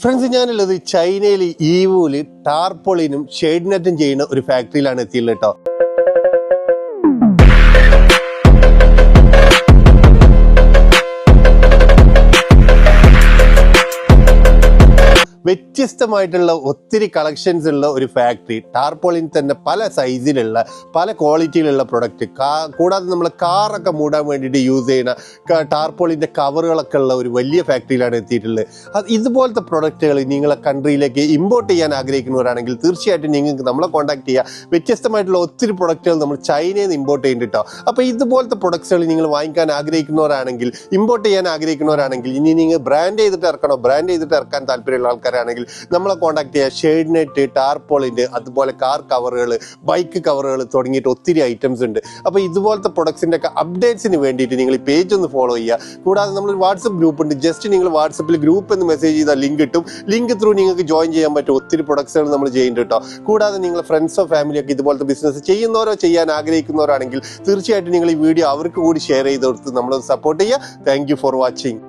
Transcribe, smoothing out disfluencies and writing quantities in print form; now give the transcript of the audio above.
Friends, ഞാനുള്ളത് ചൈനയിൽ ഈവൂല് ടാർപോളിനും shade നെറ്റും ചെയ്യുന്ന ഒരു ഫാക്ടറിയിലാണ് എത്തിയുള്ളത് കേട്ടോ. വ്യത്യസ്തമായിട്ടുള്ള ഒത്തിരി കളക്ഷൻസ് ഉള്ള ഒരു ഫാക്ടറി. ടാർപോളിൻ തന്നെ പല സൈസിലുള്ള പല ക്വാളിറ്റിയിലുള്ള പ്രൊഡക്റ്റ്, കൂടാതെ നമ്മൾ കാറൊക്കെ മൂടാൻ വേണ്ടിയിട്ട് യൂസ് ചെയ്യുന്ന ടാർപോളിൻ്റെ കവറുകളൊക്കെ ഉള്ള ഒരു വലിയ ഫാക്ടറിയിലാണ് എത്തിയിട്ടുള്ളത്. ഇതുപോലത്തെ പ്രൊഡക്റ്റുകൾ നിങ്ങളെ കൺട്രിയിലേക്ക് ഇമ്പോർട്ട് ചെയ്യാൻ ആഗ്രഹിക്കുന്നവരാണെങ്കിൽ തീർച്ചയായിട്ടും നിങ്ങൾക്ക് നമ്മളെ കോൺടാക്ട് ചെയ്യുക. വ്യത്യസ്തമായിട്ടുള്ള ഒത്തിരി പ്രൊഡക്റ്റുകൾ നമ്മൾ ചൈനയിൽ നിന്ന് ഇമ്പോർട്ട് ചെയ്യുന്നുണ്ട് കേട്ടോ. അപ്പോൾ ഇതുപോലത്തെ പ്രൊഡക്ട്സുകൾ നിങ്ങൾ വാങ്ങിക്കാൻ ആഗ്രഹിക്കുന്നവരാണെങ്കിൽ, ഇമ്പോർട്ട് ചെയ്യാൻ ആഗ്രഹിക്കുന്നവരാണെങ്കിൽ, ഇനി നിങ്ങൾ ബ്രാൻഡ് ചെയ്തിട്ട് ഇറക്കാൻ താല്പര്യമുള്ള ആൾക്കാരാണെങ്കിൽ നമ്മളെ കോൺടാക്ട് ചെയ്യുക. ഷെയ്ഡ് നെറ്റ്, ടാർപോളിൻ്റെ, അതുപോലെ കാർ കവറുകൾ, ബൈക്ക് കവറുകൾ തുടങ്ങിയിട്ട് ഒത്തിരി ഐറ്റംസ് ഉണ്ട്. അപ്പോൾ ഇതുപോലത്തെ പ്രൊഡക്ട്സിൻ്റെ ഒക്കെ അപ്ഡേറ്റ്സിന് വേണ്ടിയിട്ട് നിങ്ങൾ ഈ പേജ് ഒന്ന് ഫോളോ ചെയ്യുക. കൂടാതെ നമ്മളൊരു വാട്സപ്പ് ഗ്രൂപ്പ് ഉണ്ട്. ജസ്റ്റ് നിങ്ങൾ വാട്സപ്പിൽ ഗ്രൂപ്പ് എന്ന് മെസ്സേജ് ചെയ്താൽ ലിങ്ക് കിട്ടും. ലിങ്ക് ത്രൂ നിങ്ങൾക്ക് ജോയിൻ ചെയ്യാൻ പറ്റും. ഒത്തിരി പ്രൊഡക്ട്സുകൾ നമ്മൾ ചെയ്യുന്നുണ്ട് കേട്ടോ. കൂടാതെ നിങ്ങളുടെ ഫ്രണ്ട്സോ ഫാമിലിയൊക്കെ ഇതുപോലത്തെ ബിസിനസ് ചെയ്യുന്നവരോ ചെയ്യാൻ ആഗ്രഹിക്കുന്നവരാണെങ്കിൽ തീർച്ചയായിട്ടും നിങ്ങൾ ഈ വീഡിയോ അവർക്ക് കൂടി ഷെയർ ചെയ്ത് കൊടുത്ത് നമ്മളൊന്ന് സപ്പോർട്ട് ചെയ്യുക. Thank you for watching.